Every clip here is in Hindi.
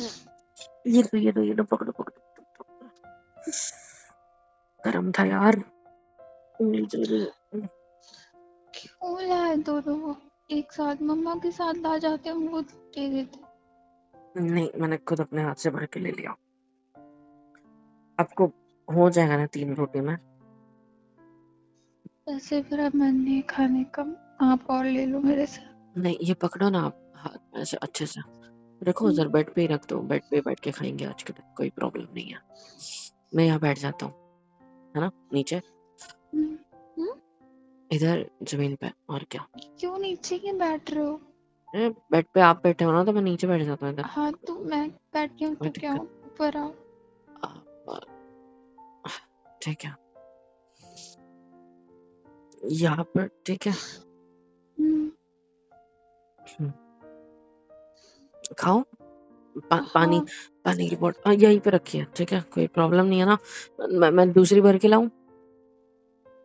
ये लो पकड़ो पकड़ो। गरम था यार, उंगली जल गई। क्यों लाए दोनों एक साथ? मम्मा के साथ ला जाते, हम वो दे देते। नहीं, मैंने खुद अपने हाथ से भर के ले लिया। आपको हो जाएगा ना 3 रोटी में? ऐसे फिर अब मन नहीं खाने का, आप और ले लो मेरे से। नहीं, ये पकड़ो ना आप हाथ में ऐसे अच्छे से रखो, उधर बेड पे ही रख दो, बेड पे बैठ के खाएंगे आज के दिन, कोई प्रॉब्लम नहीं है। मैं यहाँ बैठ जाता हूँ, है ना, नीचे इधर जमीन पे, और क्या। क्यों नीचे क्यों बैठ रहे हो? बेड पे आप बैठे हो ना, तो मैं नीचे बैठ जाता हूँ इधर, हाँ तो मैं बैठी हूँ कोई तो क्या दिक्कत। हो, ऊपर आओ। ठीक है, यहाँ पर ठीक है। खाओ पानी, हाँ पानी की बोतल यहीं पे रखी है, ठीक है, कोई प्रॉब्लम नहीं है ना? मैं दूसरी भर के लाऊं?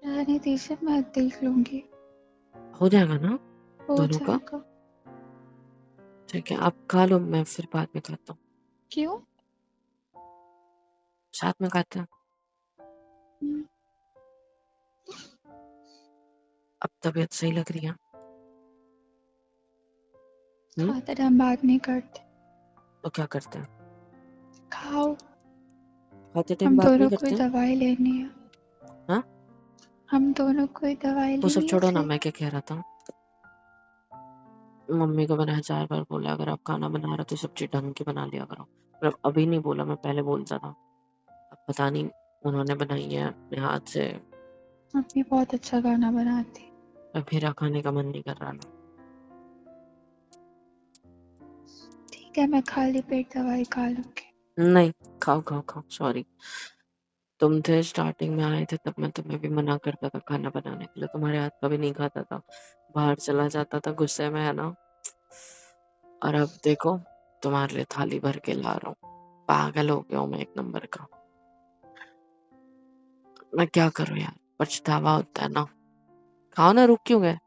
रहने दीजिए, मैं देख लूंगी। हो जाएगा ना हो दोनों का? जाएगा। ठीक है, आप खा लो, मैं फिर बाद में खाता हूँ। क्यों? साथ में खाते हैं। अब तबीयत सही लग रही है? खाते टाइम बात नहीं करते। तो क्या करते हैं? खाओ। खाते टाइम हम बात नहीं दोनों को करते? दवाई लेनी है। हाँ, हम दोनों को दवाई वो सब लेनी है छोड़ो ना, फिर। मैं क्या कह रहा था। मम्मी को मैंने 1000 बार बोला, अगर आप खाना बना रहे हो तो सब्जी ढंग की बना लिया करो। मतलब अभी नहीं बोला, मैं पहले बोलता था। अब पता नहीं, उन्होंने बनाई है अपने हाथ से, मम्मी बहुत अच्छा खाना बनाती। अब मेरा खाने का मन नहीं कर रहा ना। ठीक है, मैं खाली पेट दवाई खा लूंगी। नहीं, खाओ खाओ खाओ, सॉरी। तुम थे स्टार्टिंग में आए थे, तब मैं तुम्हें भी मना करता था खाना बनाने के लिए, तुम्हारे हाथ का भी नहीं खाता था, बाहर चला जाता था गुस्से में, है ना? और अब देखो, तुम्हारे लिए थाली भर के ला रहा हूँ। पागल हो गया हूँ मैं एक नंबर का। मैं क्या करूँ यार, पछतावा होता है ना। खाओ ना, रुक क्यों गए?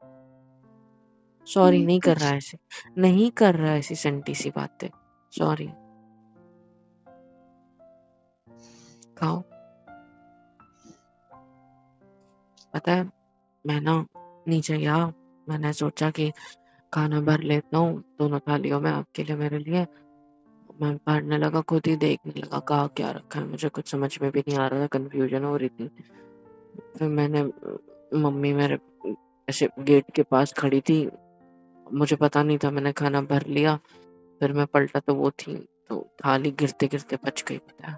सॉरी, नहीं कर रहा कुछ ऐसे, नहीं कर रहा ऐसी संटी सी बातें। सॉरी, खाओ। पता है, मैं ना नीचे गया, मैंने सोचा कि खाना भर लेता हूँ दोनों थालियों में, आपके लिए मेरे लिए। मैं भरने लगा, खुद ही देखने लगा कहाँ क्या रखा है, मुझे कुछ समझ में भी नहीं आ रहा था, कंफ्यूजन हो रही थी। फिर मैंने मम्मी मेरे ऐसे गेट के पास खड़ी थी, मुझे पता नहीं था, मैंने खाना भर लिया। फिर मैं पलटा तो वो थी, तो थाली गिरते गिरते बच गई, पता है।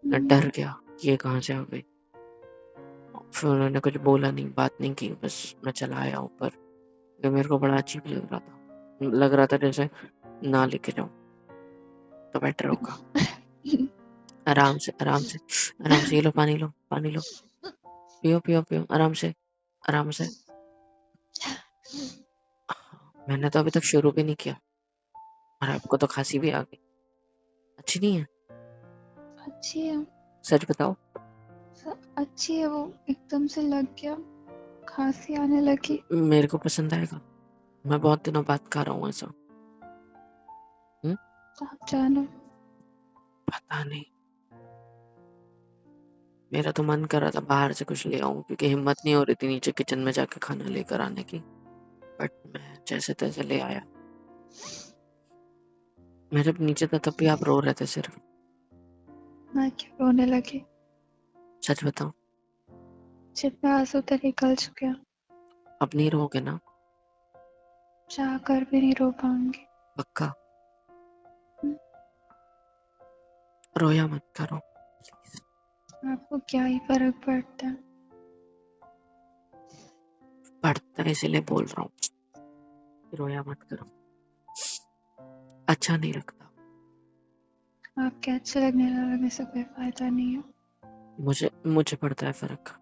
मैं डर गया, ये कहाँ से आ गई। फिर उन्होंने कुछ बोला नहीं, बात नहीं की, बस मैं चला आया ऊपर। तो मेरे को बड़ा अजीब लग रहा था जैसे ना लेके जाऊं तो बेटर होगा। आराम से आराम से आराम से, ये लो पानी, लो पानी लो, पियो पियो पियो, आराम से आराम से। मैंने तो अभी तक शुरू भी नहीं किया और आपको तो खांसी भी आ गई। अच्छी नहीं है? अच्छी है। सच बताओ। अच्छी है, वो एकदम से लग गया, खांसी आने लगी। मेरे को पसंद आएगा, मैं बहुत दिनों बाद खा रहा हूँ ऐसा। आप जानो। पता नहीं, मेरा तो मन कर रहा था बाहर से कुछ ले आऊं, क्योंकि हिम्मत नहीं हो रही थी नीचे किचन में जाके खाना लेकर आने की। बट मैं जैसे तैसे ले आया। मैं जब नीचे था तब भी आप रो रहे थे सिर्फ। मैं क्यों रोने लगी? सच बताओ। जितना आंसू तो निकल चुके हैं। अब नहीं रोगे ना? चाह कर भी नहीं रो पाऊंगी। पक्का? रोया मत करो। आपको क्या ही फर्क पड़ता है? पढ़ता है इसीलिए बोल रहा हूँ, रोया मत करो, अच्छा नहीं लगता। आपके अच्छे लगने लगने से कोई फायदा नहीं है। मुझे पड़ता है फर्क,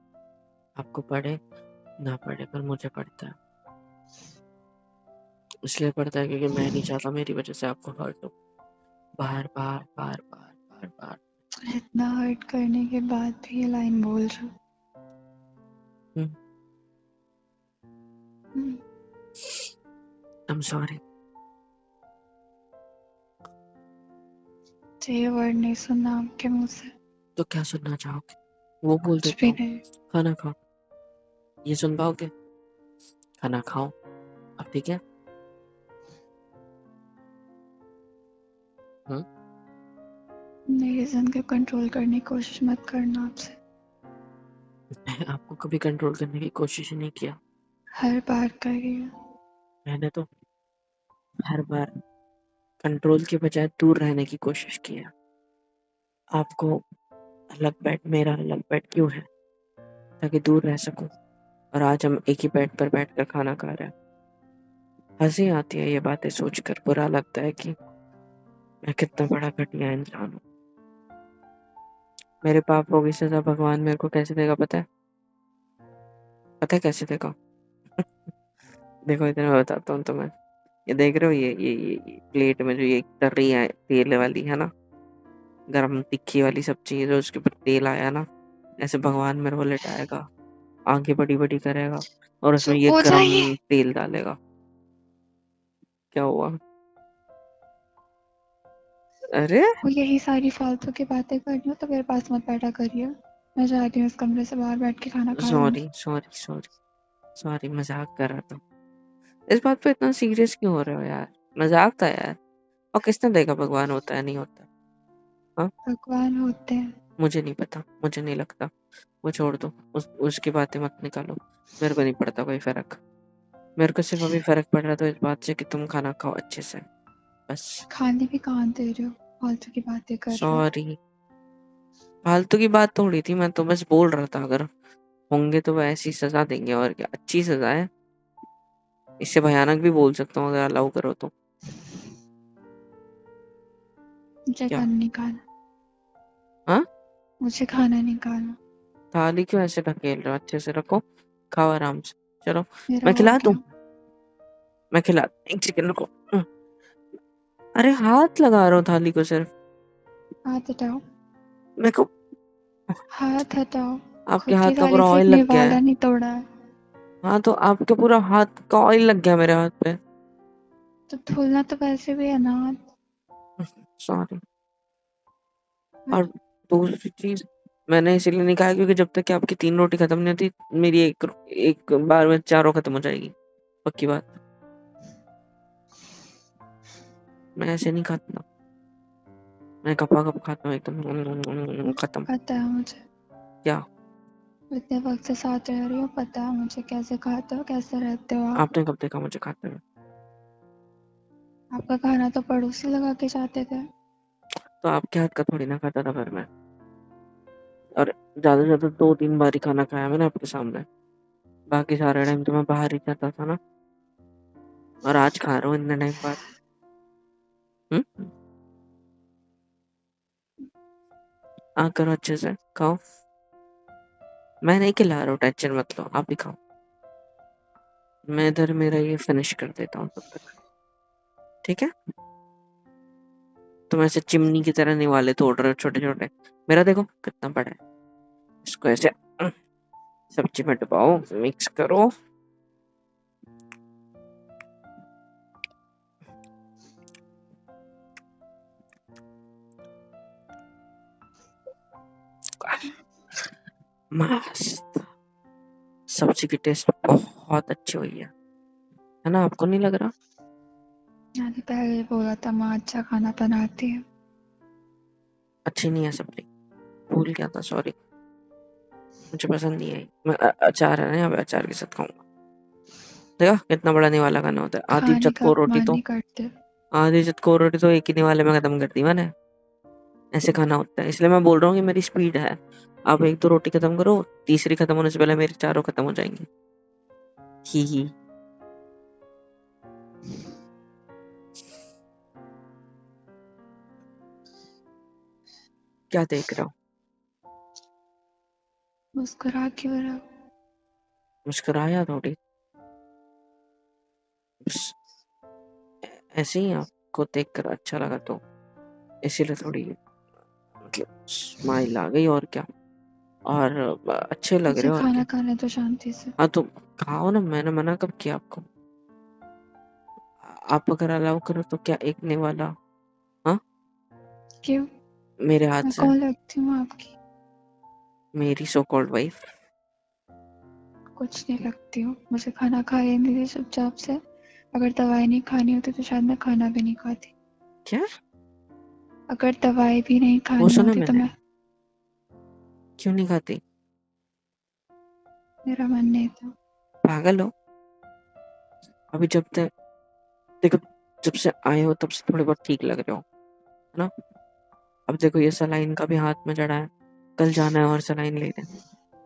आपको पड़े ना पड़े, पर मुझे पड़ता है। इसलिए पड़ता है क्योंकि मैं नहीं चाहता मेरी वजह से आपको हर्ट हो, बार बार बार बार बार बार। इतना हर्ट करने के बाद भी ये लाइन बोल रहे हो? I'm sorry। मुझे ये वर्ड नहीं सुनना आपके मुंह से। तो क्या सुनना चाहोगे? वो बोल कुछ देता भी हूँ, नहीं। खाना खाओ। ये सुन पाओगे? खाना खाओ। अब ठीक है? हम्म? मेरी जिंदगी कंट्रोल करने की कोशिश मत करना आपसे। मैं आपको कभी कंट्रोल करने की कोशिश ही नहीं किया। हर बार करिए। मैंने तो हर बार कंट्रोल के बजाय दूर रहने की कोशिश की है। आपको अलग बेड, मेरा अलग बेड क्यों है? ताकि दूर रह सकूं। और आज हम एक ही बेड पर बैठकर खाना खा रहे हैं। हंसी आती है ये बातें सोचकर, बुरा लगता है कि मैं कितना बड़ा घटिया इंसान हूँ। मेरे पापों की सजा भगवान मेरे को कैसे देगा पता है? पता है कैसे देगा? देखो इधर मैं बताता हूँ तुम्हें। ये देख रहे हो, ये प्लेट में जो ये तर्री है तेल वाली है ना, गरम तिक्की वाली सब्जी है, जो उसके ऊपर तेल आया ना, ऐसे भगवान मेरे को लिटाएगा, आंखें बड़ी बड़ी करेगा और उसमें चुप ये हो गरम जाइए। तेल डालेगा। क्या हुआ? अरे वो यही सारी फालतू की बातें करनी हो तो मेरे पास मत बैठा करिए। मैं चाहती हूँ इस कमरे से बाहर बैठ के खाना खा लूँ। सॉरी सॉरी सॉरी सॉरी, मजाक कर रहा था। इस बात पे इतना सीरियस क्यों हो रहे हो यार? मजाक था यार। और किसने देखा भगवान होता है नहीं होता? हाँ, भगवान होते हैं। मुझे नहीं पता, मुझे नहीं लगता। वो छोड़ दो, उसकी बातें मत निकालो। मेरे को नहीं पड़ता कोई फर्क। मेरे को सिर्फ अभी फर्क पड़ रहा था इस बात से कि तुम खाना खाओ अच्छे से, बस। खाने भी कहाँ दे रहे हो, फालतू की बातें कर रहे हो। सॉरी, फालतू की बात थोड़ी थी, मैं तो बस बोल रहा था अगर होंगे तो वो ऐसी सजा देंगे, और क्या अच्छी सजा है। इससे भयानक भी बोल सकता हूँ अगर अलाउ करो तो। मुझे क्या? खाना नहीं खाना। हाँ? मुझे खाना नहीं खाना। थाली क्यों ऐसे ढकेल रहे हो? अच्छे से रखो, खाओ आराम से। चलो, मेरा मैं हो खिला दूं। गया। मैं खिला, एक सेकंड रुको। अरे हाथ लगा रहा हूँ थाली को सिर्फ। हाथ हटाओ। मेरे को हाथ हटाओ। आपके खुद हाथ की का थाली पूरा से ऑयल एक लग गया है। निवाला नहीं तोड़ा है। हाँ तो आपके पूरा हाथ का ऑयल लग गया मेरे हाथ पे। तो धुलना तो वैसे भी है ना हाथ। सॉरी। और दूसरी चीज, मैंने इसीलिए नहीं खाया क्योंकि जब तक कि आपकी 3 रोटी खत्म नहीं होती, मेरी एक एक बार में 4 खत्म हो जाएगी। पक्की बात। मैं ऐसे नहीं खाता। मैं कपा कप खाता हूँ एकदम खत्म। पता है मुझे। क्या? इतने वक्त से साथ रह रही हो, पता है मुझे कैसे खाते हो, कैसे रहते हो आप। आपने कब देखा मुझे खाते हुए? आपका खाना तो पड़ोसी लगा के जाते थे। तो आपके हाथ का थोड़ी ना खाता था फिर मैं। और ज्यादा से ज्यादा 2-3 बार ही खाना खाया मैंने आपके सामने। बाकी सारे टाइम तो मैं बाहर ही खाता था ना। और आज खा रहा हूँ इतने टाइम बाद। हम्म? करो अच्छे से खाओ। मैं नहीं खिला रहा हूँ, टेंशन मत लो, आप ही खाओ। मैं इधर मेरा ये फिनिश कर देता हूँ तब तक। ठीक है? तुम ऐसे चिमनी की तरह निवाले तोड़ रहे हो छोटे छोटे। मेरा देखो कितना बड़ा है। इसको ऐसे सब्जी में डुबाओ, मिक्स करो। मस्त। सब्जी की टेस्ट बहुत अच्छी हुई है ना? आपको नहीं लग रहा? मैंने पहले ही बोला था माँ अच्छा खाना बनाती है। अच्छी नहीं है सब्जी, भूल गया था, सॉरी। मुझे पसंद नहीं आई। मैं अचार है ना, यहाँ पे अचार के साथ खाऊंगा। देखा कितना बड़ा निवाला खाना होता है। खाने का अपमान नहीं करते। आधी चतकोर रोटी तो एक ही निवाले में खत्म कर दी मैंने। ऐसे खाना होता है, इसलिए मैं बोल रहा हूँ कि मेरी स्पीड है। आप एक तो रोटी खत्म करो, तीसरी खत्म होने से पहले मेरी 4 खत्म हो जाएंगी। ही। क्या देख रहा हूँ? मुस्कुरा क्यों रहा हो? मुस्कुराया थोड़ी, बस ऐसे ही आपको देख कर अच्छा लगा तो इसीलिए थोड़ी मतलब स्माइल आ गई, और क्या। और अच्छे लग मुझे रहे हो, और खाना क्या। खाने तो शांति से। हाँ तो खाओ ना, मैंने मना कब किया आपको? आप अगर अलाउ करो तो क्या एक निवाला? हाँ, क्यों? मेरे हाथ मैं से। कौन लगती हूँ आपकी? मेरी सो कॉल्ड वाइफ। कुछ नहीं लगती हूँ। मुझे खाना खा लेने दीजिए चुपचाप से। अगर दवाई नहीं खानी होती तो शायद मैं खाना भी नहीं खाती। क्या? अगर दवाई भी नहीं वो खानी सुना होती तो मैंने। मैं क्यों नहीं खाती? मेरा मन नहीं था। पागल हो? अभी जब तक देखो, जब से आए हो तब से थोड़े बहुत ठीक लग रहे हो, है ना? अब देखो ये सलाइन का भी हाथ में चढ़ा है, कल जाना है और सलाइन लेने,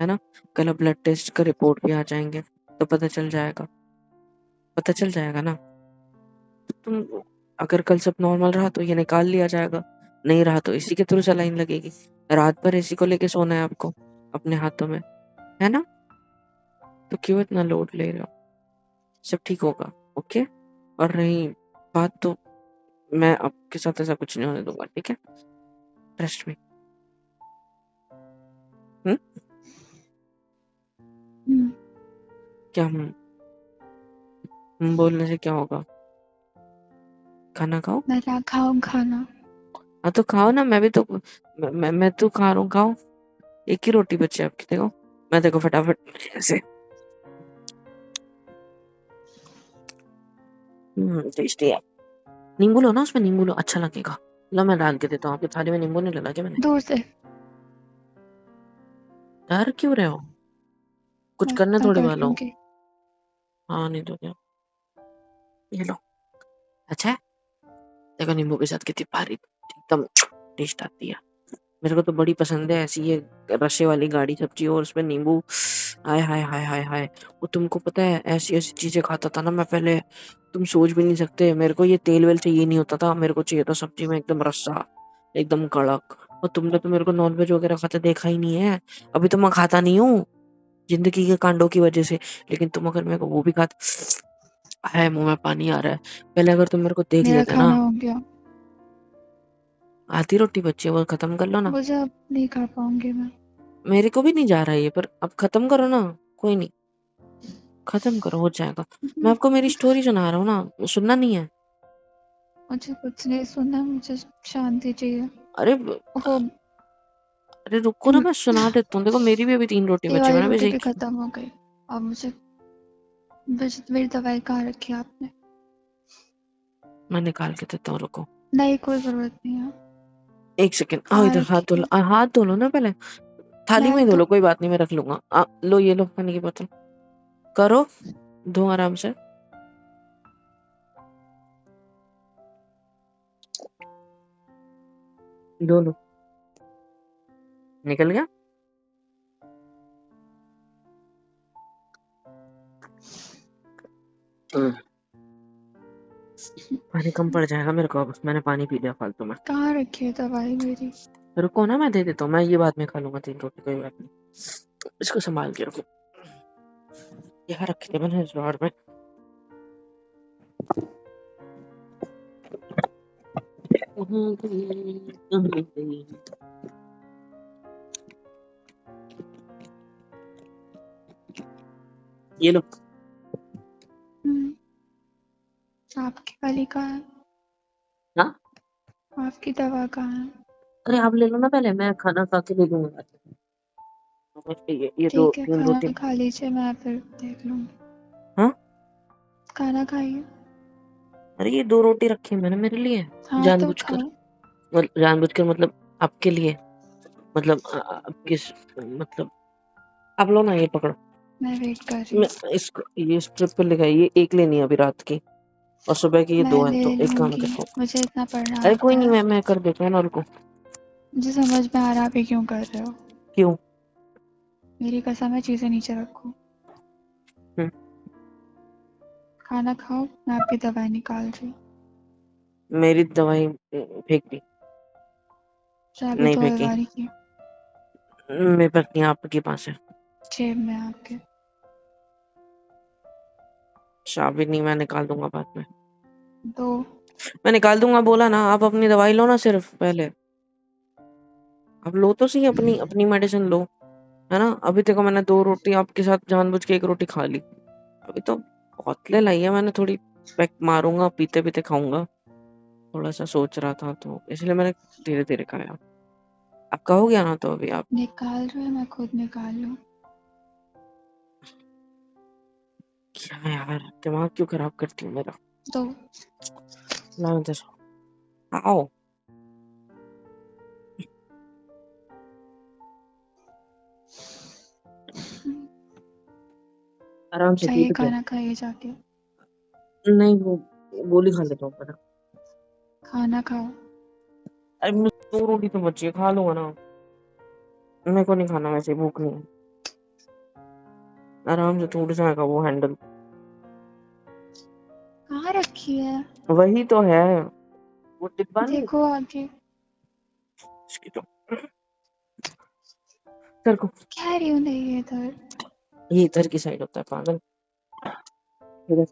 है ना? कल ब्लड टेस्ट का रिपोर्ट भी आ जाएंगे तो पता चल जाएगा ना। तुम अगर कल सब नॉर्मल रहा तो ये निकाल लिया जाएगा, नहीं रहा तो इसी के थ्रू सलाइन लगेगी। रात भर इसी को लेके सोना है आपको अपने हाथों में, है ना? तो क्यों इतना लोड ले रहे हो? सब ठीक होगा। ओके। और रही बात, तो मैं आपके साथ ऐसा कुछ नहीं होने दूंगा, ठीक है? Trust me. हम्म। हम्म, क्या बोलने से क्या होगा? खाना खाओ। मैं क्या खाऊं खाना? हाँ तो खाओ ना, मैं भी तो मैं तो खा रहा हूँ, खाओ। एक ही रोटी बची है आपकी, देखो। मैं देखो फटाफट ऐसे। टेस्टी है। नींबू लो ना, उसमें नींबू लो, अच्छा लगेगा। लो मैं डाल के देता हूँ आपकी थाली में। नींबू नहीं डाला क्या मैंने? दूर से। डर क्यों रहे हो? कुछ मैं करने मैं थोड़ी कर वाला हूँ। लूंगी। हाँ नहीं तो क्या। ये लो। अच्छा है? देखो नींबू के साथ कितनी प्यारी एकदम टेस्ट आती है। मेरे को तो बड़ी पसंद है ऐसी ये रसे वाली गाढ़ी सब्जी और उसमें नींबू। हाय हाय हाय हाय हाय। वो तुमको पता है ऐसी ऐसी चीजें खाता था ना मैं पहले, तुम सोच भी नहीं सकते। मेरे को ये तेल वेल चाहिए नहीं होता था, मेरे को चाहिए था सब्जी में एकदम रस्सा, एकदम कड़क। और तुमने तो मेरे को नॉनवेज वगैरह खाते देखा ही नहीं है। अभी तो मैं खाता नहीं हूँ जिंदगी के कांडों की वजह से, लेकिन तुम अगर मेरे को वो भी खाते, है मुंह में पानी आ रहा है। पहले अगर तुम मेरे को देख मेरा लेते ना। खाना हो गया। आधी रोटी बची है, वो खत्म कर लो ना। मुझे अब नहीं खा पाऊंगी मैं। मेरे को भी नहीं जा रहा है ये, पर अब खत्म करो ना। कोई नहीं, खत्म करो, हो जाएगा। मैं आपको मेरी स्टोरी सुना रहा हूँ ना, सुनना नहीं है? मुझे कुछ नहीं सुनना। मुझे शांति चाहिए। अरे ओहो। अरे रुको ना, मैं सुना देता हूँ। देखो मेरी भी अभी 3 रोटी ये बची है, वाली मैंने बस रोटी भी एक। खत्म हो गई। अब मुझे मेरी दवाई कहाँ रखी है आपने? मैं निकाल के देता हूँ, रुको। नहीं, कोई जरूरत नहीं है। एक सेकेंड, आओ कहाँ इधर। हाथ रखी धो लो, है? हाथ धो लो ना पहले। थाली में मैं ही धो तो लो, कोई बात नहीं, मैं रख लूंगा। लो ये लो पानी की बोतल। करो, धो आराम से। धो लो। निकल गया? पानी कम पड़ जाएगा मेरे को, अब मैंने पानी पी लिया फालतू में। कहाँ रखी है दवाई मेरी? रुको ना, मैं दे देता हूँ। मैं ये बाद में खा लूंगा 3 रोटी, कोई बात नहीं। इसको संभाल के रखो। यहाँ रखे थे मैंने इस ड्रॉअर में। ये लो। हम्म, आपकी वाली कहाँ है? हाँ। आपकी दवा कहाँ है? अरे आप ले लो ना पहले, मैं खाना खा के ले लूंगा। ये दो ठीक है, 3 रोटी। खाना खा लीजिए, मैं फिर देख लूंगी। हाँ। खाना खाइए। अरे ये 2 रोटी रखी है मैंने मेरे लिए, हाँ तो जानबूझकर। खाओ। जानबूझकर मतलब आपके लिए, मतलब किस मतलब। आप लो ना, ये पकड़ो। मैं वेट कर रही मैं हूँ। इसको, ये स्ट्रिप पे लिखा है, ये एक लेनी है अभी रात की, और सुबह की ये मैं 2 है, ले तो एक काम लूंगी। करता हूँ। मुझे इतना पढ़ना अरे आता कोई नहीं, है। मैं कर देता हूँ ना, रुको। मुझे समझ में आ रहा है आप ये क्यों कर रहे हो। क्यों? मेरी कसम है, चीजें नीचे रखो। हम्म, खाना खाओ, मैं आपकी दवाई निकाल रही हूँ। मेरी दवाई फेंक दी? चाबी नहीं तो है फेंकी, गाड़ी की। मेरे पास नहीं, आपके पास है। जेब में है आपके। चाबी नहीं, मैं निकाल दूंगा बाद में। दो। मैं निकाल दूंगा बोला ना, आप अपनी दवाई लो ना सिर्फ पहले। आप लो तो सही, अपनी अपनी मेडिसिन लो, है ना? अभी देखो मैंने 2 रोटी आपके साथ जानबूझ के 1 रोटी खा ली। अभी तो बोतलें लाई है मैंने, थोड़ी पैक मारूंगा, पीते पीते खाऊंगा। थोड़ा सा सोच रहा था तो इसलिए मैंने धीरे धीरे खाया। आपका हो गया ना, तो अभी आप निकाल रहे हो, मैं खुद निकाल लूं? क्या यार, दिमाग क्यों खराब करती हूँ मेरा। तो लाओ इधर, आओ। आराम से चाहिए टूट गया। खाना खाइए जाके। नहीं, वो गोली खा लेता हूँ पहले। खाना खाओ। अरे मुझे 2 रोटी तो बची है, खा लूंगा ना। मेरे को नहीं खाना, वैसे भूख नहीं है। आराम से टूट जाएगा वो हैंडल। कहाँ रखी है? वही तो है, वो डिब्बा नहीं। देखो आगे। इसकी तो इधर को, कह रही हूँ नहीं है इधर। ये इधर की साइड होता है पागल। इधर,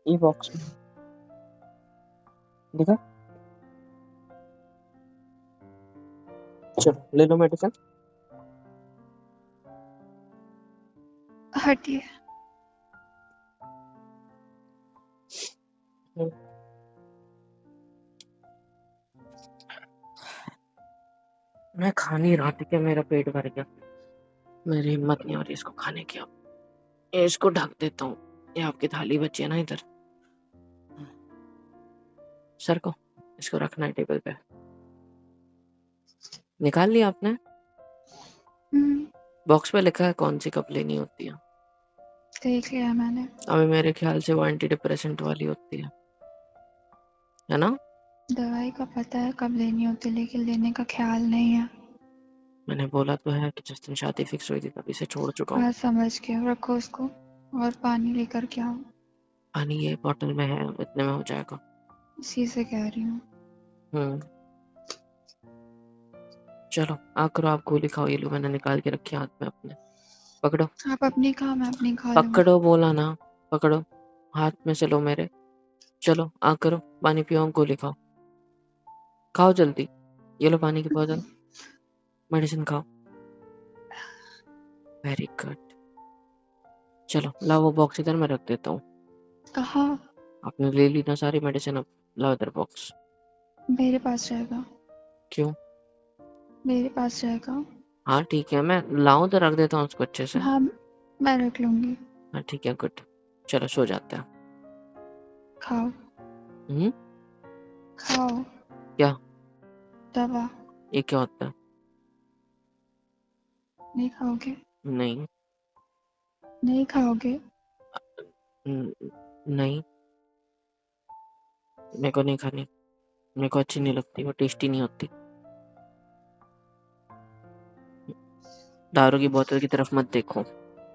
ये बॉक्स में देखा। चलो ले लो मेडिसिन। हटिए। मैं खा नहीं रहा, ठीक है, मेरा पेट भर गया। मेरी हिम्मत नहीं हो रही इसको खाने की अब। ये इसको ढक देता हूँ। ये आपकी थाली बची है ना इधर, सर को इसको रखना है टेबल पे। निकाल लिया आपने? बॉक्स पे लिखा है कौन सी कब लेनी होती है। देख लिया मैंने। अभी मेरे ख्याल से वो एंटी डिप्रेसेंट वाली होती है ना? दवाई का पता है कब लेनी होती, लेकिन लेने का ख्याल नहीं है। मैंने बोला तो है कि जिस दिन शादी फिक्स हुई थी तभी से छोड़ चुका हूँ। बात समझ के रखो उसको, और पानी लेकर के आओ। पानी ये बॉटल में है, इतने में हो जाएगा। इसी से कह रही हूँ। चलो आ करो, आप गोली खाओ। ये लो, मैंने निकाल के रखी हाथ में अपने। पकड़ो आप अपनी खाओ, मैं अपनी खा लूंगी। पकड़ो, बोला ना। पकड़ो, हाथ में से लो मेरे। चलो आ करो, पानी पियो, गोली खाओ। खाओ जल्दी। ये लो पानी की बोतल, मेडिसिन खाओ। Very good. चलो लाओ वो बॉक्स इधर, मैं रख देता हूँ। कहाँ? आपने ले ली ना सारी मेडिसिन, अब लाओ इधर बॉक्स। मेरे पास रहेगा। क्यों? मेरे पास रहेगा। हाँ ठीक है, मैं लाऊं तो रख देता हूँ उसको अच्छे से। हाँ, मैं रख लूंगी। हाँ ठीक है, गुड। चलो सो जाते हैं। खाओ। हम्म। खाओ क्या? दवा। ये क्या होता है? नहीं खाओगे? नहीं। नहीं खाओगे? नहीं, मेरे को नहीं खानी। मेरे को अच्छी नहीं लगती, वो टेस्टी नहीं होती। दारू की बोतल की तरफ मत देखो,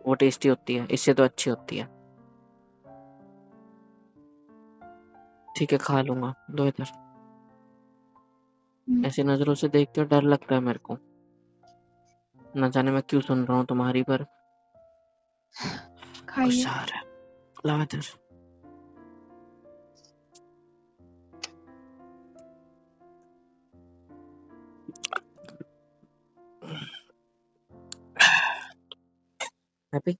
वो टेस्टी होती है, इससे तो अच्छी होती है। ठीक है, खा लूंगा, दो इधर। ऐसी नजरों से देखते हो, डर लगता है मेरे को। न जाने मैं क्यों सुन रहा हूँ तुम्हारी, पर खाइए। गुस्सा आ रहा है। लाओ इधर। हैप्पी?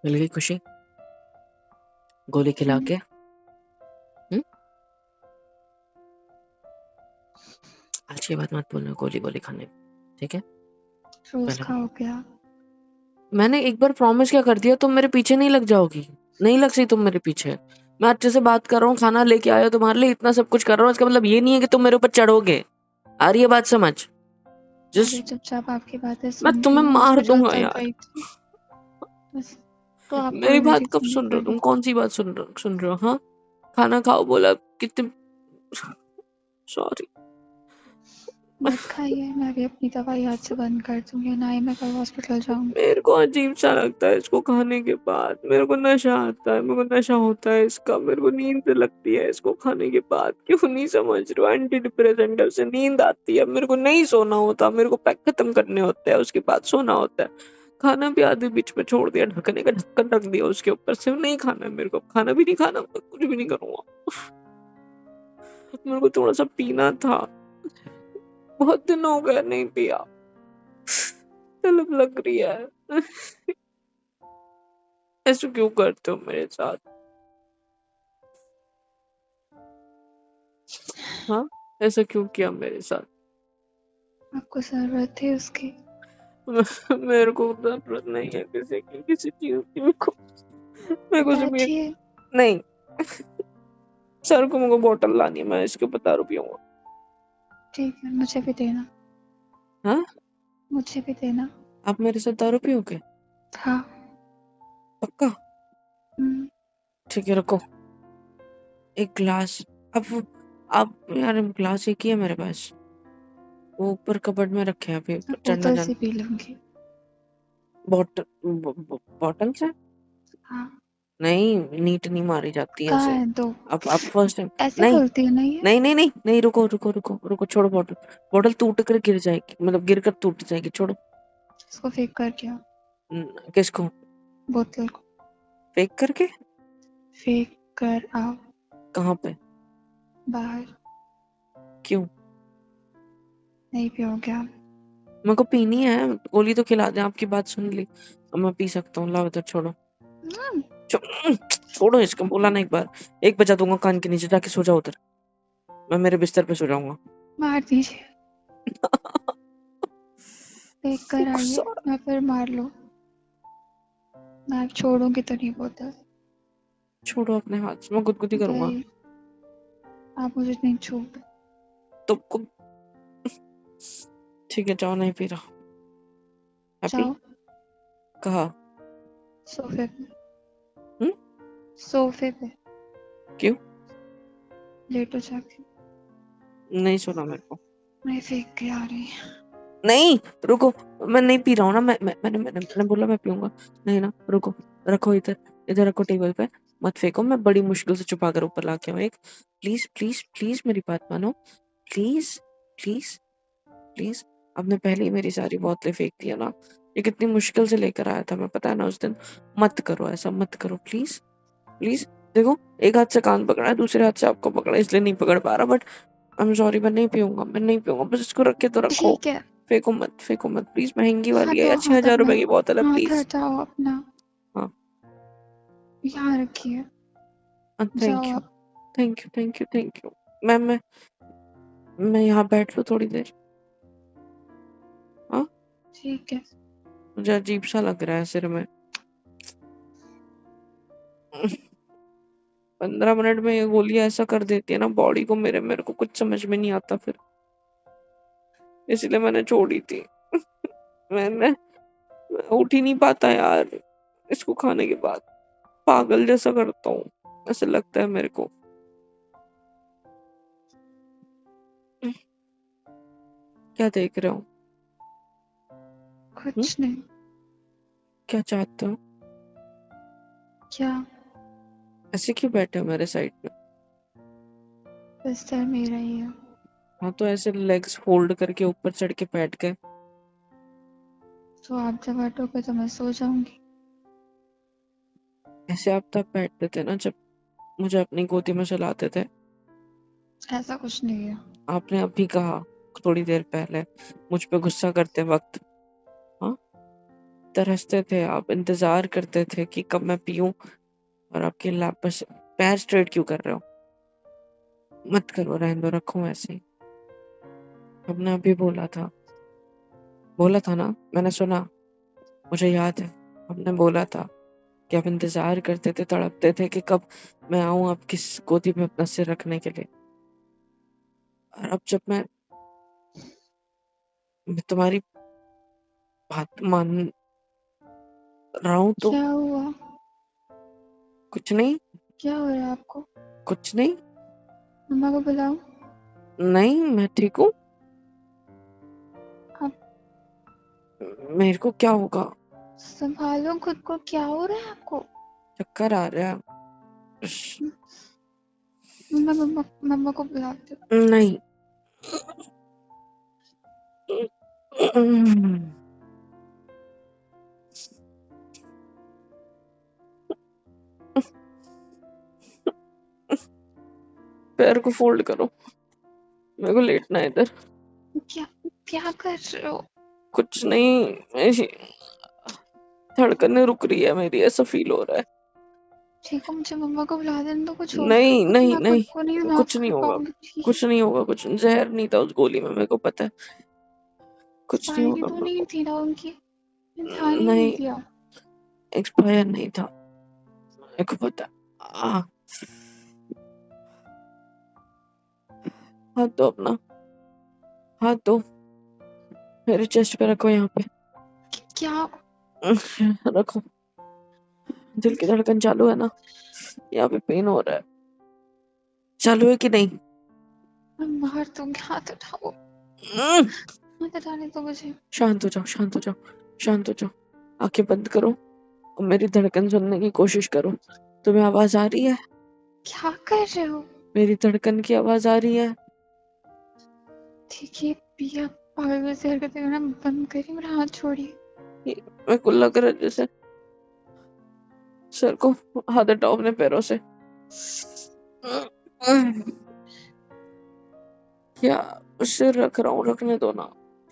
मिल गई खुशी गोली खिला के? आज के बाद मत बोलना गोली गोली खाने, ठीक है? रोज पहले खाओगे आप? मैंने एक बार प्रॉमिस क्या कर दिया, तुम मेरे पीछे नहीं लग जाओगी। नहीं लग सी तुम मेरे पीछे। मैं अच्छे से बात कर रहा हूँ, खाना लेके आया तुम्हारे लिए, इतना सब कुछ कर रहा हूँ, इसका मतलब ये नहीं है कि तुम मेरे ऊपर चढ़ोगे। आ रही है बात समझ? अरे जिस चुपचाप आपकी बातें मैं सुन रही तुम्हें हूँ, मार मुझको जो दूंगा चल यार। रही थी बस, तो आपको मेरी भी बात मेरी कब सुननी सुन रहे हो पड़ी। तुम? कौन सी बात सुन रहे हो? हाँ, खाना खाओ बोला कितने। सॉरी। मत खाइए, मैं भी अपनी दवाई आज से बंद कर दूंगी, ना ही मैं कल हॉस्पिटल जाऊंगी। मेरे को अजीब सा लगता है इसको खाने के बाद। मेरे को नशा आता है, मेरे को नशा होता है इसका। मेरे को नींद लगती है इसको खाने के बाद। क्यों नहीं समझ रहे हो? एंटी डिप्रेसेंट से नींद आती है। मेरे को नहीं सोना होता, मेरे को पैक खत्म करने होते हैं, उसके बाद सोना होता है। खाना भी आधे बीच में छोड़ दिया, ढकने का ढक्कन रख दिया उसके ऊपर से। नहीं खाना है मेरे को, खाना भी नहीं खाना, मैं कुछ भी नहीं करूंगा। मेरे को थोड़ा सा पीना था, बहुत दिन हो गए नहीं पिया, तलब लग रही है। ऐसे क्यों करते हो मेरे साथ? हाँ, ऐसा क्यों किया मेरे साथ? आपको जरूरत थी उसकी। मेरे को जरूरत नहीं है किसी की, किसी चीज की। मेरे को सिर्फ बैठिए। नहीं, सर को मुझे बोतल लानी है, मैं इसके ऊपर दारू पीऊंगा। ठीक है, मुझे भी देना। हाँ, मुझे भी देना। आप मेरे साथ दारू पियोगे? हाँ। पक्का? हम्म, ठीक है, रखो एक गिलास। अब यार गिलास एक ही है मेरे पास, वो ऊपर कबर्ड में रखे हैं, अभी मैं चढ़ना बोतल जाना। से पी लूंगी। बॉटल बॉटल से? हाँ। नहीं, नीट नहीं मारी जाती है कहाँ ऐसे। है दो? अब आप फर्स्ट टाइम। ऐसे नहीं खुलती है ना ये? नहीं नहीं नहीं नहीं, रुको रुको रुको रुको, छोड़ो बॉटल। बॉटल टूट कर गिर जाएगी, मतलब गिर कर टूट जाएगी, छोड़ो। इसको फेंक कर क्या? किसको? बोतल को फेंक करके? फेंक कर आओ कहाँ पे? बाहर। क्यों? नहीं पियोगे आप? मेरे को पीनी है, गोली तो खिला दे, आपकी बात सुन ली, अब मैं पी सकता हूँ। लाओ इधर, छोड़ो। हम्म, छोड़ो इसको, बोला ना एक बार, एक बजा दूंगा कान के नीचे, जाके सो जाओ उधर, मैं मेरे बिस्तर पे सो जाऊंगा। मार दीजिए। फेंक कर आइए गुस्सा। या फिर मार लो। मैं छोड़ूंगी तो नहीं बोतल। छोड़ो अपने हाथ से, मैं गुदगुदी करूंगा। नहीं, आप मुझे नहीं छू। तो ठीक है, जाओ, नहीं पी रहा। हैप्पी? जाओ कहा? सोफे पे। हम्म? सोफे पे क्यों? लेटो जाके। नहीं सुना मेरे को। मैं फेंक के आ रही। नहीं, रुको, मैं नहीं पी रहा हूँ ना, मैंने बोला मैं पीऊंगा। नहीं ना, रुको, रखो इधर, इधर रखो टेबल पे, मत फेंको, मैं बड़ी मुश्किल से छुपा कर ऊपर लाके हूँ एक। प्लीज प्लीज प्लीज मेरी बात मानो, प्लीज प्लीज प्लीज। आपने पहले ही मेरी सारी बोतलें फेंक दी है ना, ये कितनी मुश्किल से लेकर आया था मैं, पता है ना उस दिन। मत करो ऐसा, मत करो प्लीज प्लीज। देखो, एक हाथ से कान पकड़ा है, दूसरे हाथ से आपको पकड़ा है, इसलिए नहीं पकड़ पा रहा, बट आई एम सॉरी, मैं नहीं पीऊंगा, मैं नहीं पीऊंगा, बस इसको रख के तो रखो। ठीक है। फेंको मत, फेंको मत प्लीज, महंगी वाली है हटाओ यार, छह हाथ हजार अपना। रुपए की बोतल है, हाथ प्लीज। हटाओ अपना। हाँ, यहाँ रखिए। थैंक जाओ यू आप। Thank you thank you thank you. मैं यहाँ बैठ लूँ थोड़ी देर? हाँ, ठीक है। मुझे अजीब सा लग रहा है सिर में। 15 मिनट में ये गोली ऐसा कर देती है ना बॉडी को, मेरे को कुछ समझ में नहीं आता फिर, इसलिए मैंने छोड़ी थी। मैं उठ ही नहीं पाता यार इसको खाने के बाद, पागल जैसा करता हूँ, ऐसा लगता है मेरे को। क्या देख रहे हो? कुछ नहीं। क्या चाहते हो? क्या? ऐसे क्यों बैठे हो मेरे साइड में? बिस्तर मेरा ही है। हाँ, तो ऐसे लेग्स फोल्ड करके ऊपर चढ़ के बैठ गए। तो आप जब बैठोगे तो मैं सो जाऊंगी। ऐसे आप तब बैठते थे ना जब मुझे अपनी गोदी में सुलाते थे। ऐसा कुछ नहीं है। आपने अभी कहा, थोड़ी देर पहले, मुझ पे गुस्सा करते वक्त। हाँ, तरसते थे आप, इंतजार करते थे कि कब मैं पीऊं, और आपके लैप पर पैर स्ट्रेट क्यों कर रहे हो? मत करो, रहने दो, रखो ऐसे ही। आपने अभी बोला था ना, मैंने सुना, मुझे याद है, आपने बोला था कि आप इंतजार करते थे, तड़पते थे कि कब मैं आऊं आपकी गोदी में अपना सिर रखने के लिए। और अब जब मैं तुम्हारी बात मान रहा हूं तो क्या हुआ? कुछ नहीं, क्या हो रहा है आपको? कुछ नहीं, मम्मा को बुलाऊं? नहीं मैं ठीक हूँ। आप मेरे को क्या होगा? संभालो खुद को। क्या हो रहा है आपको? चक्कर आ रहा है। मैं मम्मा मम्मा को बुलाती हूँ। नहीं। पैर को फोल्ड करो, मेरे को लेटना है इधर। क्या? क्या कर रहे हो? कुछ नहीं, ऐसी धड़कनें रुक रही है मेरी, ऐसा फील हो रहा है। ठीक है, मुझे मम्मा को बुला देने दो, कुछ हो नहीं जाएगा तो नहीं मैं खुद नहीं, को नहीं कुछ माफ नहीं कर होगा, पाऊंगी, प्लीज। कुछ नहीं होगा, कुछ जहर नहीं था उस गोली में, मेरे को पता है, कुछ नहीं एक्सपायरी होगा तो मेरे नहीं को। थी ना उनकी, मैंने ध्यान ही नहीं नहीं, दिया। एक्सपायर नहीं था, मेरे को पता है। हाथ दो अपना, हाथ दो, मेरे चेस्ट पे रखो, यहाँ पे क्या? रखो। दिल की धड़कन चालू है ना? यहाँ पे पेन हो रहा है, चालू है कि नहीं? मैं मार दूंगी, हाथ उठाओ, हम्म, हाथ हटाने दो मुझे। शांत हो जाओ, शांत हो जाओ, शांत हो जाओ, आंखें बंद करो और मेरी धड़कन सुनने की कोशिश करो। तुम्हें आवाज आ रही है? क्या कर रहे हो? मेरी धड़कन की आवाज आ रही है? ठीक है, पिया पागल जैसी हरकतें करना बंद करिए, मेरा हाथ छोड़िए। मेरे को लग रहा है जैसे, सर को हाथ हटाओ अपने पैरों से। क्या सिर रख रहा हूँ, रखने दो ना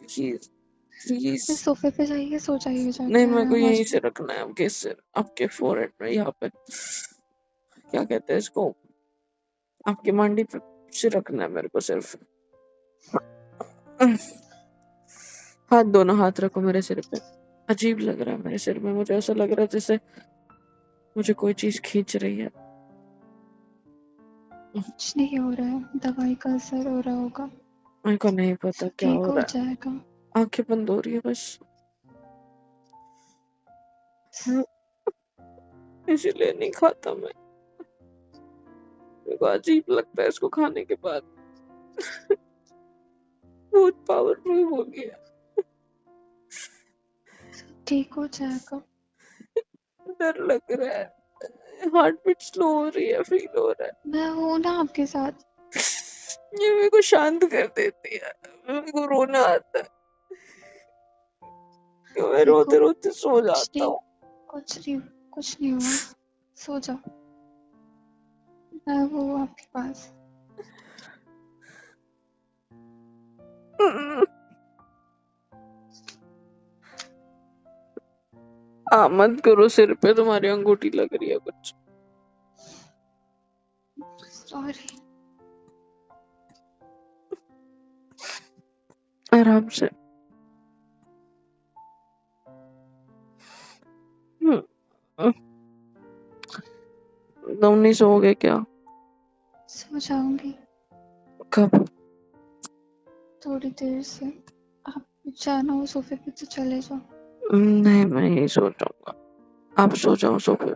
प्लीज, प्लीज। फिर सोफे पे जाइए, सो जाइए नहीं, जाके, मेरे को आराम आ यहीं से जाए। रखना है, आपके सिर, आपके फोrehead में, यहाँ पे, क्या कहते हैं इसको, आपकी मांडी पे से रखना है मेरे को सिर्फ। हाथ दो ना, हाथ रखो मेरे सिर पे। अजीब लग रहा है मेरे सिर में, मुझे ऐसा लग रहा है जैसे मुझे कोई चीज खींच रही है। कुछ नहीं हो रहा है, दवाई का असर हो रहा होगा, मेरे को नहीं पता सब क्या ठीक हो हो रहा है, जाएगा। आंखें बंद हो रही है बस, इसीलिए नहीं खाता मैं, मेरे को अजीब लगता है इसको खाने के बाद, बहुत पावरफुल हो गया। सब ठीक हो जाएगा। डर लग रहा है, हार्ट बीट स्लो हो रही है, फील हो रहा है। मैं हूं ना आपके साथ। ये मेरे को शांत कर देती है, मेरे को रोना आता है, क्यों मैं देखो, रोते रोते सो कुछ जाता नहीं, हूँ। कुछ नहीं, कुछ नहीं हुआ, सो जाओ, मैं हूँ आपके पास। मत करो, सिर पे तुम्हारी अंगूठी लग रही है कुछ। सॉरी। आराम से। हम्म, तुम नहीं सोओगे क्या? सो जाऊंगी कब? थोड़ी देर से। आप जाना हो सोफे पे तो चले जाओ। नहीं, मैं यही सो जाऊंगा, आप सो जाओ सोफे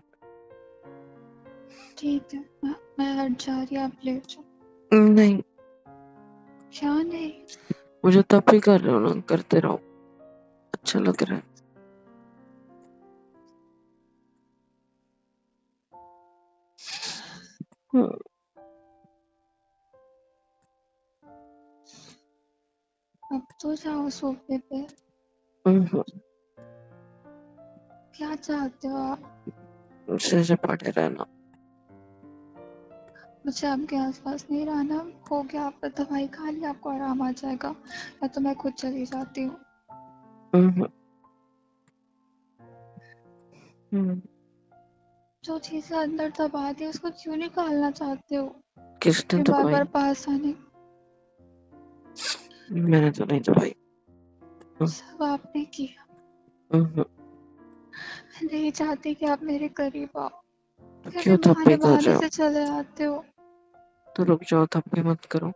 ठीक है, मैं हट जा रही, आप लेट जाओ। पे। नहीं, क्या नहीं? मुझे तब भी कर रहे हो ना, करते रहो, अच्छा लग रहा है। हम्म, अब तो जाओ सोफे पे। हम्म, क्या चाहते हो आप? सिर से पड़े रहना। मुझे आपके आसपास नहीं रहना, हो गया, आपने दवाई खा ली, आपको आराम आ जाएगा, या तो मैं खुद चली जाती हूँ। हम्म, हम्म, जो चीजें अंदर दबा दी उसको क्यों निकालना चाहते हो? किसने फिर बार दवाई? बार पास आने। मैंने तो नहीं दवाई। सब आपने किया। हम्म, मैं नहीं चाहती कि आप मेरे करीब आओ, फिर भी क्यों थप भी बहाने कर रहे बहाने हो? से चले आते हो। तो रुक जाओ, थप भी मत करो।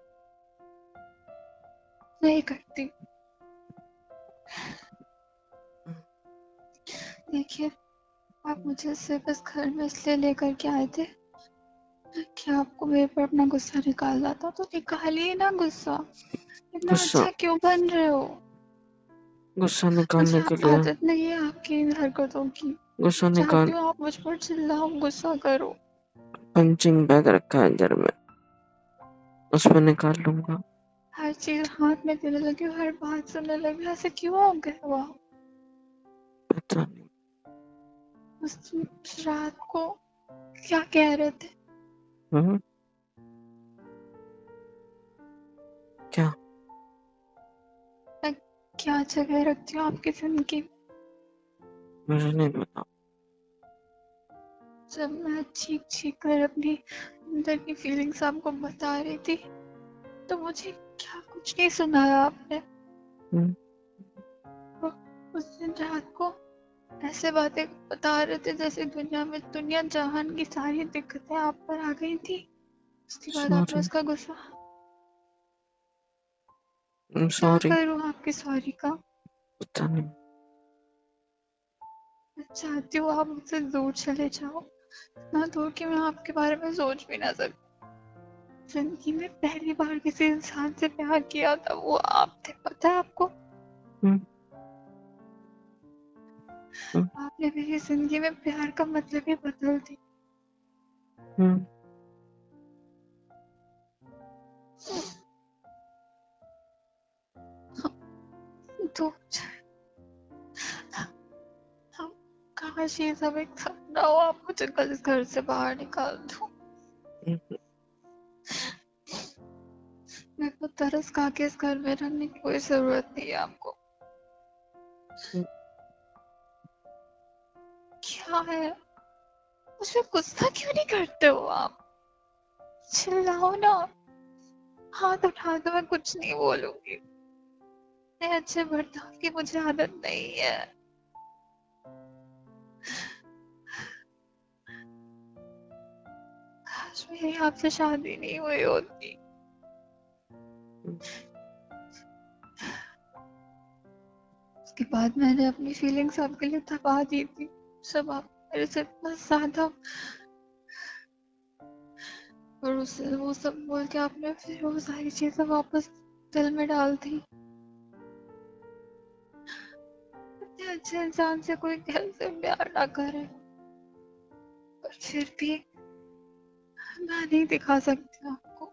नहीं करती। देखिए, आप मुझे सिर्फ बस घर में इसलिए लेकर के आए थे कि आपको मेरे पर अपना गुस्सा निकालना था, तो निकालिए ना गुस्सा। इतना गुस्सा? अच्छा क्यों बन रहे हो? गुस्सा मुझे निकालने के लिए? आदत नहीं है आपकी इन हरकतों की। गुस्सा चाहती निकाल, हूँ आप मुझ पर चिल्लाओ, गुस्सा करो। पंचिंग बैग रखा है घर में, उसमें निकाल लूंगा। हर चीज हाथ में देने लगी हो, हर बात सुनने लगी हो, ऐसे क्यों हो गए हो आप? पता नहीं। उस रात को क्या कह रहे थे? हम्म, क्या? मैं क्या जगह रखती हूँ आपकी जिंदगी में? मुझे नहीं पता। जब मैं चीख कर अपनी अंदर की फीलिंग्स आपको बता रही थी तो मुझे क्या कुछ नहीं सुनाया आपने। हम्म, तो उस दिन रात को ऐसे बातें बता रहे थे जैसे दुनिया जहान की सारी दिक्कतें आप पर आ गई थी। उसके बाद आपने सॉरी। उसका गुस्सा। क्या सॉरी। करूँ आपकी सॉरी का। पता नहीं। मैं चाहती हूँ आप मुझसे दूर चले जाओ, इतना दूर कि मैं आपके बारे में सोच भी ना सकूं। जिंदगी में पहली बार किसी इंसान से प्यार किया था वो आप थे, पता है आपको। हम्म, हम्म, आपने मेरी जिंदगी में प्यार का मतलब ही बदल दी। हम्म, तो हम काश ये सब एक सपना हो, आप मुझे कल इस घर से बाहर निकाल दो। हम्म, मेरे को तरस खा के इस घर में रहने की कोई जरूरत नहीं है आपको। हम्म। क्या है, मुझे गुस्सा क्यों नहीं करते हो आप। चिल्लाओ ना, हाथ उठा दो, मैं कुछ नहीं बोलूंगी। इतने अच्छे बर्ताव की मुझे आदत नहीं है। काश मेरी आपसे शादी नहीं हुई होती। उसके बाद मैंने अपनी फीलिंग्स आपके लिए दबा दी थी। सब आप मेरे से इतना ज्यादा, और उससे वो सब बोल के आपने फिर वो सारी चीजें वापस दिल में डाल दी। इतने अच्छे इंसान से कोई कैसे प्यार ना करे, पर फिर भी मैं नहीं दिखा सकती आपको।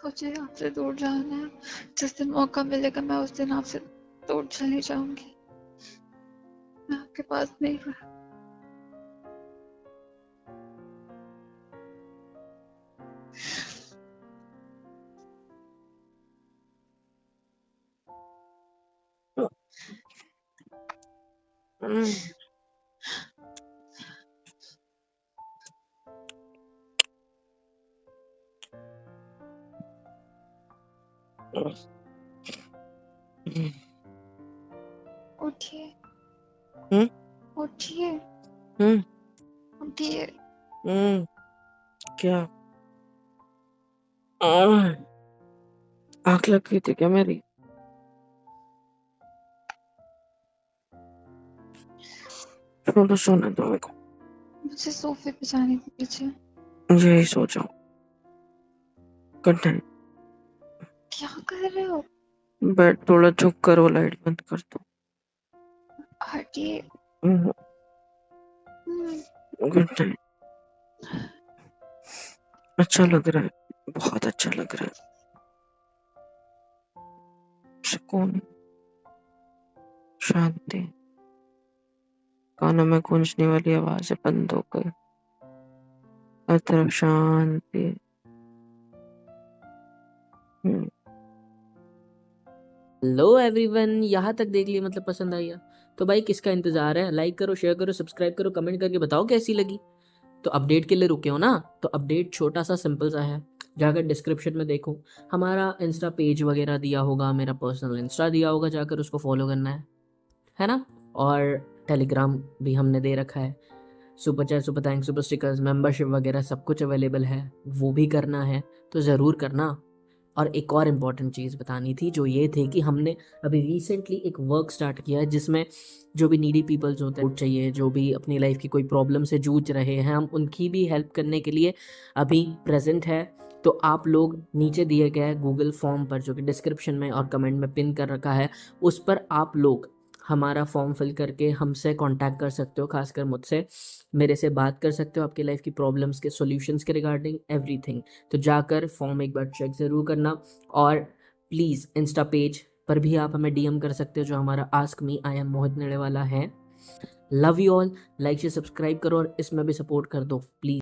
मुझे आपसे दूर जाना है। जिस दिन मौका मिलेगा मैं उस दिन आपसे दूर चली जाऊंगी। मैं आपके पास नहीं रह। हम्म, हम्म, उठिए, हम्म, उठिए, हम्म, उठिए। क्या? आह, आँख लग गई थी क्या मेरी? छोड़ो, सोने दो मेरे को। मुझे सोफे पे जाने दीजिए। यही सोचा। Good night. क्या कर रहे हो। बेड थोड़ा झुक कर वो लाइट बंद कर दो। हटिए। हम्म, हम्म, गुड नाइट। अच्छा लग रहा है, बहुत अच्छा लग रहा है। सुकून, शांति। कानों में गूंजने वाली आवाजें बंद हो गई। हर तरफ शांति। हम्म, हेलो एवरीवन, यहाँ तक देख लिया मतलब पसंद आई है तो भाई किसका इंतजार है। लाइक करो, शेयर करो, सब्सक्राइब करो, कमेंट करके बताओ कैसी लगी। तो अपडेट के लिए रुके हो ना, तो अपडेट छोटा सा सिंपल सा है। जाकर डिस्क्रिप्शन में देखो, हमारा इंस्टा पेज वगैरह दिया होगा, मेरा पर्सनल इंस्टा दिया होगा, जाकर उसको फॉलो करना है ना। और टेलीग्राम भी हमने दे रखा है। Super chat, super thanks, super stickers, membership वगैरह सब कुछ अवेलेबल है, वो भी करना है तो ज़रूर करना। और एक और इम्पॉर्टेंट चीज़ बतानी थी, जो ये थी कि हमने अभी रिसेंटली एक वर्क स्टार्ट किया है जिसमें जो भी नीडी पीपल्स होते हैं, चाहिए, जो भी अपनी लाइफ की कोई प्रॉब्लम से जूझ रहे हैं, हम उनकी भी हेल्प करने के लिए अभी प्रेजेंट है। तो आप लोग नीचे दिए गए गूगल फॉर्म पर, जो कि डिस्क्रिप्शन में और कमेंट में पिन कर रखा है, उस पर आप लोग हमारा फॉर्म फिल करके हमसे कांटेक्ट कर सकते हो। खासकर मुझसे, मेरे से बात कर सकते हो आपकी लाइफ की प्रॉब्लम्स के सॉल्यूशंस के रिगार्डिंग एवरीथिंग। तो जाकर फॉर्म एक बार चेक ज़रूर करना। और प्लीज़ इंस्टा पेज पर भी आप हमें डीएम कर सकते हो, जो हमारा आस्क मी आई एम मोहित नेड़े वाला है। Love you all. लाइक से सब्सक्राइब करो और इसमें भी सपोर्ट कर दो प्लीज़।